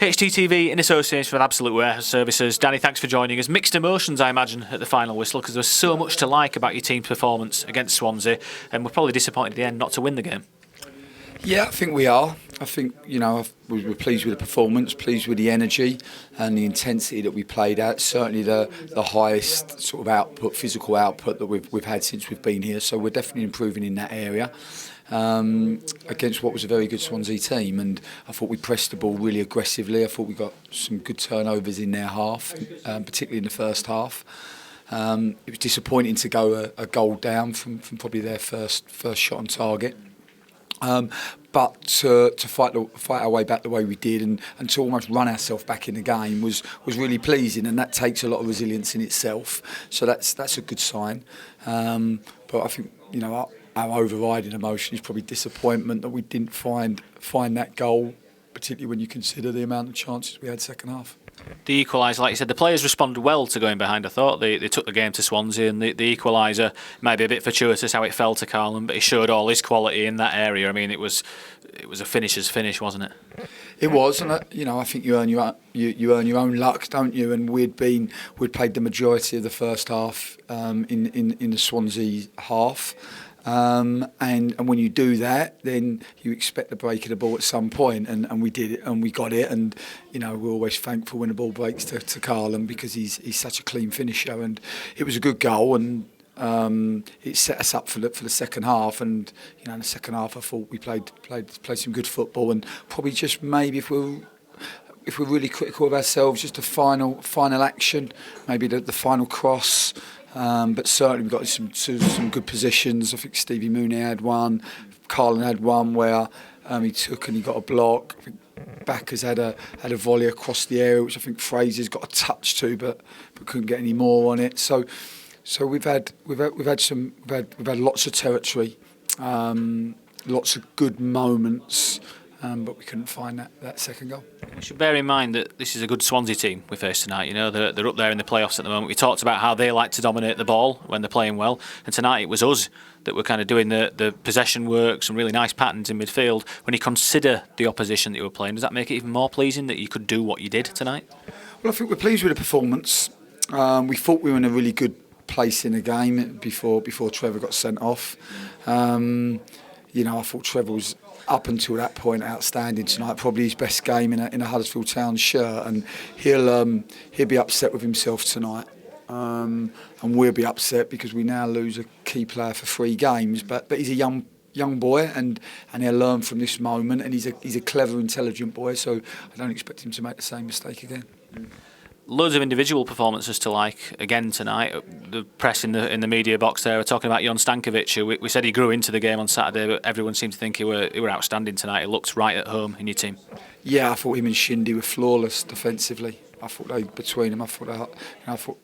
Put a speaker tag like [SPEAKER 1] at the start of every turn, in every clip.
[SPEAKER 1] HTTV in association with Absolute Warehouse Services. Danny, thanks for joining us. Mixed emotions, I imagine, at the final whistle, because there was so much to like about your team's performance against Swansea, and we're probably disappointed at the end not to win the game.
[SPEAKER 2] Yeah, I think we are. I think, we're pleased with the performance, pleased with the energy and the intensity that we played at. Certainly the highest sort of output, physical output that we've had since we've been here. So we're definitely improving in that area. Against what was a very good Swansea team, and I thought we pressed the ball really aggressively. I thought we got some good turnovers in their half, particularly in the first half. It was disappointing to go a goal down from probably their first shot on target. But to fight our way back the way we did and to almost run ourselves back in the game was really pleasing, and that takes a lot of resilience in itself. So that's a good sign. But I think our overriding emotion is probably disappointment that we didn't find that goal, particularly when you consider the amount of chances we had second half.
[SPEAKER 1] The equaliser, like you said, the players responded well to going behind. I thought they took the game to Swansea, and the equaliser might be a bit fortuitous how it fell to Cowley, but he showed all his quality in that area. I mean, it was a finisher's finish, wasn't it?
[SPEAKER 2] It was, and I think you earn your own luck, don't you? And we'd played the majority of the first half in the Swansea half. And when you do that, then you expect the break of the ball at some point, and we did it, and we got it, and we're always thankful when the ball breaks to Carlin, because he's such a clean finisher, and it was a good goal, and it set us up for the second half, and in the second half I thought we played some good football, and probably just maybe if we're really critical of ourselves, just a final action, maybe the final cross. But certainly we got some good positions. I think Stevie Mooney had one, Carlin had one where he took and he got a block. I think Backers had a volley across the area, which I think Fraser's got a touch to, but couldn't get any more on it. So we've had lots of territory, lots of good moments. But we couldn't find that second goal.
[SPEAKER 1] We should bear in mind that this is a good Swansea team we face tonight. They're up there in the playoffs at the moment. We talked about how they like to dominate the ball when they're playing well, and tonight it was us that were kind of doing the possession work, some really nice patterns in midfield. When you consider the opposition that you were playing, does that make it even more pleasing that you could do what you did tonight?
[SPEAKER 2] Well, I think we're pleased with the performance. We thought we were in a really good place in the game before Trevor got sent off. I thought Trevor was, up until that point, outstanding tonight. Probably his best game in a Huddersfield Town shirt, and he'll be upset with himself tonight, and we'll be upset because we now lose a key player for 3 games. But he's a young boy, and he'll learn from this moment. And he's a clever, intelligent boy. So I don't expect him to make the same mistake again.
[SPEAKER 1] Loads of individual performances to like again tonight. The press in the media box there were talking about Jon Stankovic, who we said he grew into the game on Saturday, but everyone seemed to think he were outstanding tonight. He looked right at home in your team. Yeah,
[SPEAKER 2] I thought him and Shindy were flawless defensively. I thought I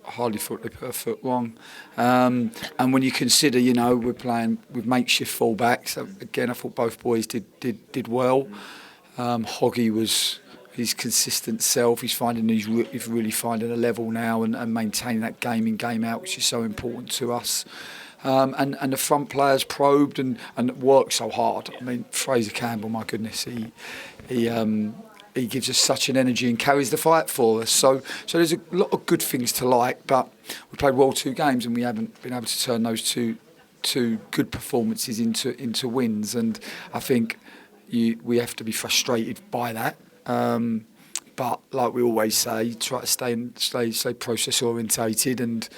[SPEAKER 2] hardly thought they put a foot wrong. And when you consider, we're playing with makeshift full-backs, again I thought both boys did well. Hoggy was his consistent self. He's really finding a level now and maintaining that game in, game out, which is so important to us. And the front players probed and worked so hard. I mean, Fraser Campbell, my goodness, he gives us such an energy and carries the fight for us. So there's a lot of good things to like, but we played well 2 games and we haven't been able to turn those two good performances into wins. And I think we have to be frustrated by that. But like we always say, try to stay process orientated, and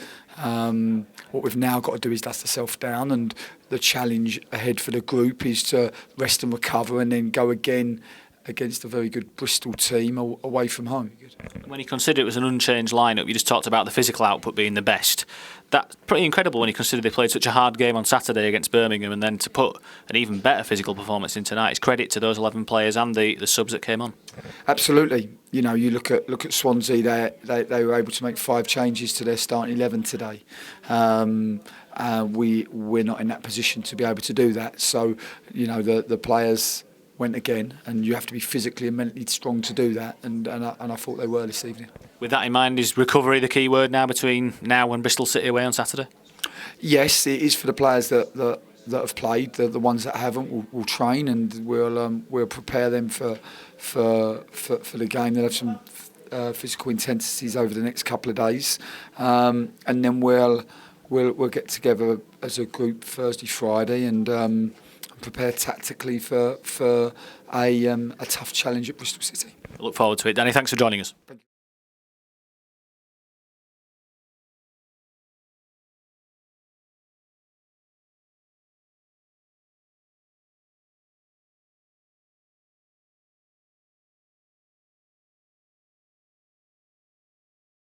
[SPEAKER 2] what we've now got to do is dust ourselves down, and the challenge ahead for the group is to rest and recover and then go again against a very good Bristol team away from home.
[SPEAKER 1] When you consider it was an unchanged lineup, you just talked about the physical output being the best. That's pretty incredible when you consider they played such a hard game on Saturday against Birmingham, and then to put an even better physical performance in tonight. It's credit to those 11 players and the subs that came on.
[SPEAKER 2] Absolutely. You look at Swansea, they were able to make 5 changes to their starting 11 today. We're not in that position to be able to do that. So, the players went again, and you have to be physically and mentally strong to do that, and I thought they were this evening.
[SPEAKER 1] With that in mind, is recovery the key word now between now and Bristol City away on Saturday?
[SPEAKER 2] Yes, it is for the players that that have played. The ones that haven't will train, and we'll prepare them for the game. They'll have some physical intensities over the next couple of days, and then we'll get together as a group Thursday, Friday, and prepare tactically for a tough challenge at Bristol City.
[SPEAKER 1] Look forward to it. Danny, thanks for joining us.